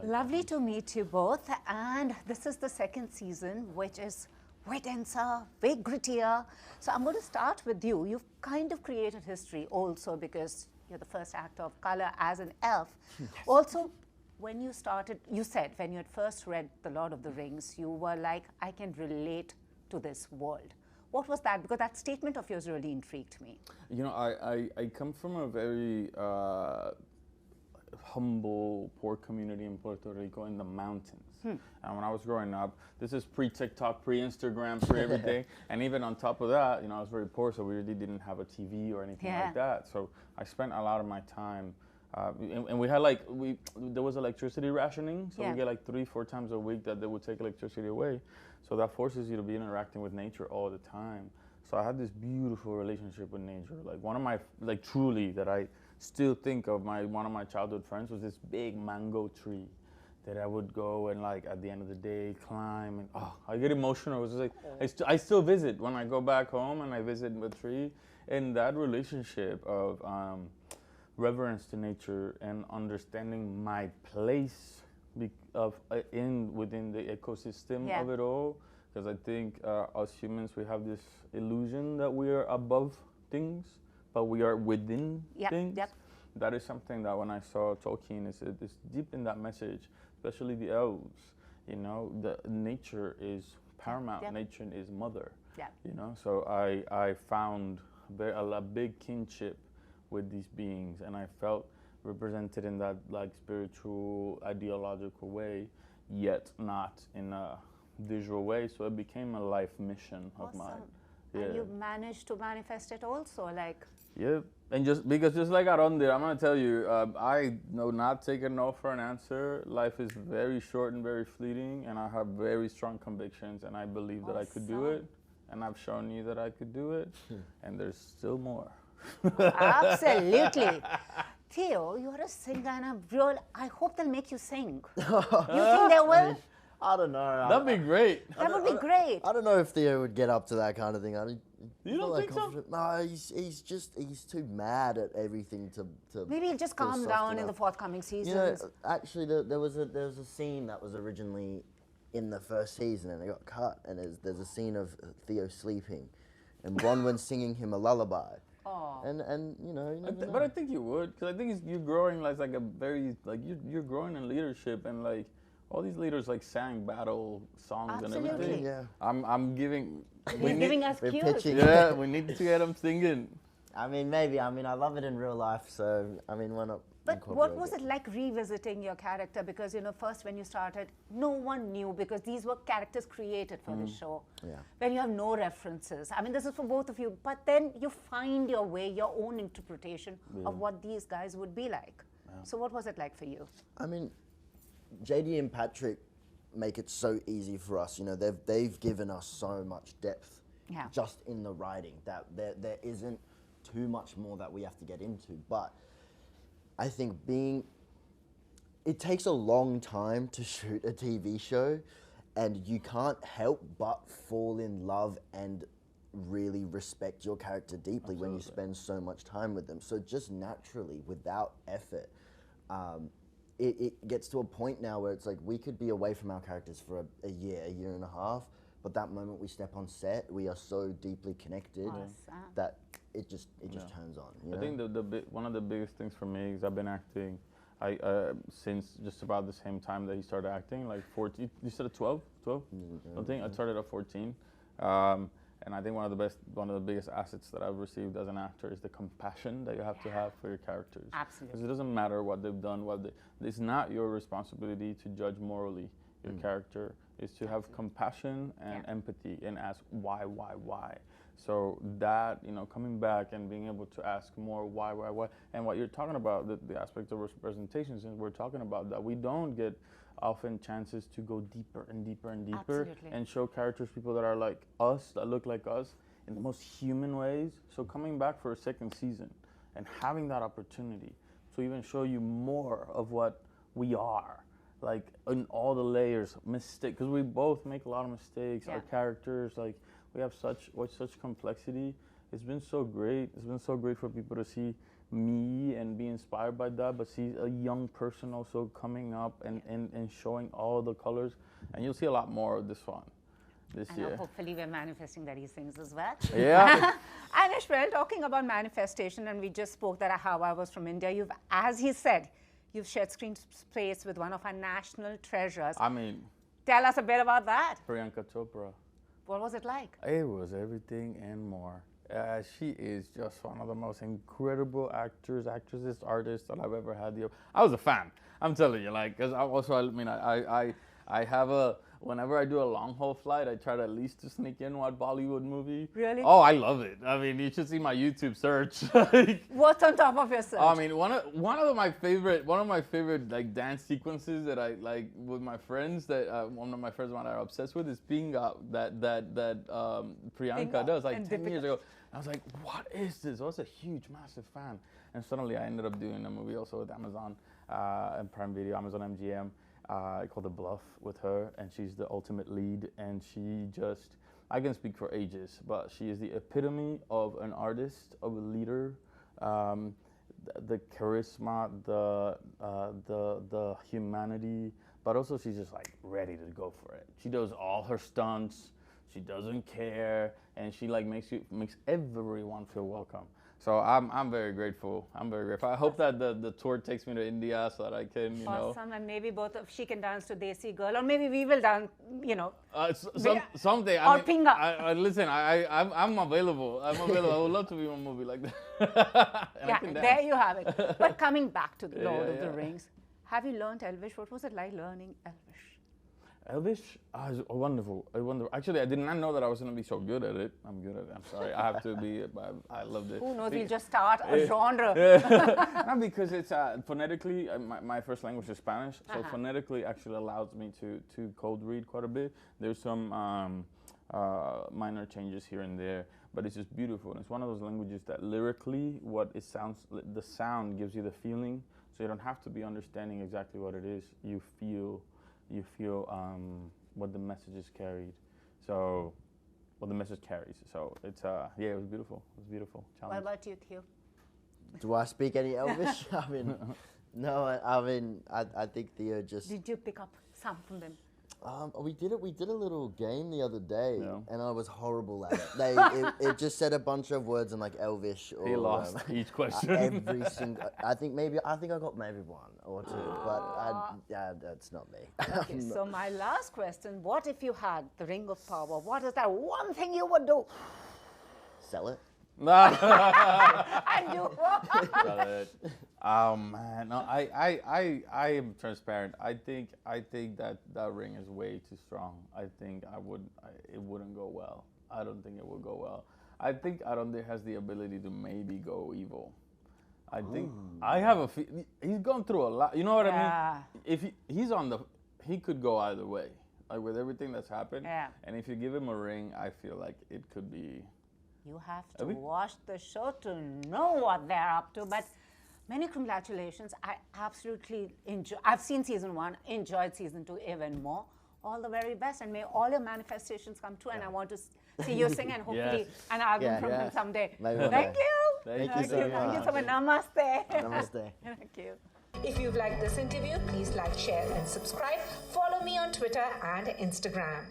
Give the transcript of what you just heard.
Lovely to meet you both, and this is the second season, which is way denser, way grittier. So I'm going to start with you. You've kind of created history also because you're the first actor of color as an elf. Yes. Also, when you started, you said when you had first read The Lord of the Rings, you were like, I can relate to this world. What was that? Because that statement of yours really intrigued me. You know, I come from a very humble, poor community in Puerto Rico in the mountains. And when I was growing up, this is pre-TikTok, pre-Instagram, pre-everything. And even on top of that, you know, I was very poor, so we really didn't have a TV or anything like that. So I spent a lot of my time, and we had like, there was electricity rationing, so we get like 3-4 times a week that they would take electricity away. So that forces you to be interacting with nature all the time. So I had this beautiful relationship with nature. Like one of my, like truly that I still think of, one of my childhood friends was this big mango tree that I would go and like at the end of the day climb, and I get emotional. It was like I still visit when I go back home and I visit the tree. And that relationship of reverence to nature and understanding my place within the ecosystem of it all, because I think us humans, we have this illusion that we are above things, but we are within things. That is something that when I saw Tolkien, it's deep in that message, especially the elves. You know, the nature is paramount. Nature is mother. You know, so I found a big kinship with these beings, and I felt represented in that like spiritual, ideological way, yet not in a visual way. So it became a life mission of mine. And you managed to manifest it also, like. Yeah, and just like Aronde, I'm gonna tell you, I know not taking no for an answer. Life is very short and very fleeting, and I have very strong convictions, and I believe that I could do it, and I've shown you that I could do it, and there's still more. Absolutely. Theo, you're a singer and a real, I hope they'll make you sing. You think they will? I don't know. That'd be great. That would be great. I don't know if Theo would get up to that kind of thing. You don't think so? No, he's too mad at everything to maybe he'll just calm down in the forthcoming seasons. You know, actually, there was a scene that was originally in the first season and it got cut, and there's a scene of Theo sleeping, and Bronwyn's singing him a lullaby. And you know, you never know. But I think you would, because I think you're growing like a very you're growing in leadership, and like all these leaders like sang battle songs and everything. Yeah. I'm giving. You're giving us cues. Yeah, we need to get them singing. I mean, maybe. I mean, I love it in real life, so I mean, why not? But what was it like revisiting your character? Because, you know, first when you started, no one knew, because these were characters created for the show. When you have no references. I mean, this is for both of you. But then you find your way, your own interpretation of what these guys would be like. So what was it like for you? I mean, JD and Patrick make it so easy for us. You know, they've given us so much depth just in the writing that there isn't too much more that we have to get into. But I think it takes a long time to shoot a TV show, and you can't help but fall in love and really respect your character deeply when you spend so much time with them. So just naturally, without effort, it gets to a point now where it's like we could be away from our characters for a year and a half, but that moment we step on set, we are so deeply connected that it just turns on. You know? I think one of the biggest things for me is I've been acting since just about the same time that he started acting, like 14. You said 12? I think I started at 14. And I think one of the biggest assets that I've received as an actor is the compassion that you have to have for your characters. Absolutely. Because it doesn't matter what they've done. It's not your responsibility to judge morally your character. It's to have compassion and empathy and ask why. So that, you know, coming back and being able to ask more why, and what you're talking about, the aspect of representations, and we're talking about that we don't get often chances to go deeper and deeper and deeper and show characters, people that are like us, that look like us in the most human ways. So coming back for a second season and having that opportunity to even show you more of what we are, like in all the layers, mistake, because we both make a lot of mistakes, our characters, like we have such complexity. It's been so great. It's been so great for people to see me and be inspired by that, but see a young person also coming up and showing all the colors. And you'll see a lot more of this one this year. Hopefully we're manifesting these things as well. Yeah. And Ismael, talking about manifestation, and we just spoke that how I was from India, you've, as he said, you've shared screen space with one of our national treasures. I mean, tell us a bit about that. Priyanka Chopra. What was it like? It was everything and more. She is just one of the most incredible actresses, artists that I've ever had. I was a fan. I'm telling you, like, because I have a, whenever I do a long haul flight, I try to at least to sneak in one Bollywood movie. Really? Oh, I love it. I mean, you should see my YouTube search. What's on top of your search? I mean, one of my favorite like dance sequences that I like with my friends, that one of my friends that are obsessed with, is Pinga, that Priyanka does like 10 years ago. I was like, what is this? I was a huge, massive fan. And suddenly I ended up doing a movie also with Amazon and Prime Video, Amazon MGM, called The Bluff with her. And she's the ultimate lead. And she just, I can speak for ages, but she is the epitome of an artist, of a leader. The charisma, the humanity, but also she's just like ready to go for it. She does all her stunts. She doesn't care, and she like makes everyone feel welcome. So I'm very grateful. I'm very grateful. I hope that the tour takes me to India so that I can, Awesome, and maybe both of she can dance to Desi Girl, or maybe we will dance, someday. Or Pinga. Listen, I'm available. I'm available. I would love to be in a movie like that. Yeah, there you have it. But coming back to the Lord of the Rings, have you learned Elvish? What was it like learning Elvish? Elvish is wonderful. Actually, I did not know that I was going to be so good at it. I'm good at it. I'm sorry. I have to be. I loved it. Who knows? We'll just start a genre. Not because it's phonetically, my first language is Spanish, so phonetically actually allows me to code read quite a bit. There's some minor changes here and there, but it's just beautiful. And it's one of those languages that lyrically, the sound gives you the feeling, so you don't have to be understanding exactly what it is. You feel what the message is carried. So, what the message carries. So it's it was beautiful. It was beautiful. What about you, Q? Do I speak any Elvish? I mean, no. I think Theo just. Did you pick up some from them? We did a little game the other day, and I was horrible at it. It just said a bunch of words in like Elvish. Or, he lost each question. Every single. I think I got maybe one or two, but that's not me. Okay, so my last question: what if you had the Ring of Power? What is that one thing you would do? Sell it. And you. Oh man, no, I am transparent. I think that ring is way too strong. I think it wouldn't go well. I don't think it would go well. I think Aronde has the ability to maybe go evil. I think I have he's gone through a lot. You know what I mean? If he could go either way. Like with everything that's happened. Yeah. And if you give him a ring, I feel like it could be. You have to watch the show to know what they're up to. But many congratulations. I absolutely I've seen season 1, enjoyed season 2 even more. All the very best, and may all your manifestations come true. And I want to see you sing, and hopefully an album from him someday. Thank you. Thank you so much. Namaste. Namaste. Thank you. If you've liked this interview, please like, share, and subscribe. Follow me on Twitter and Instagram.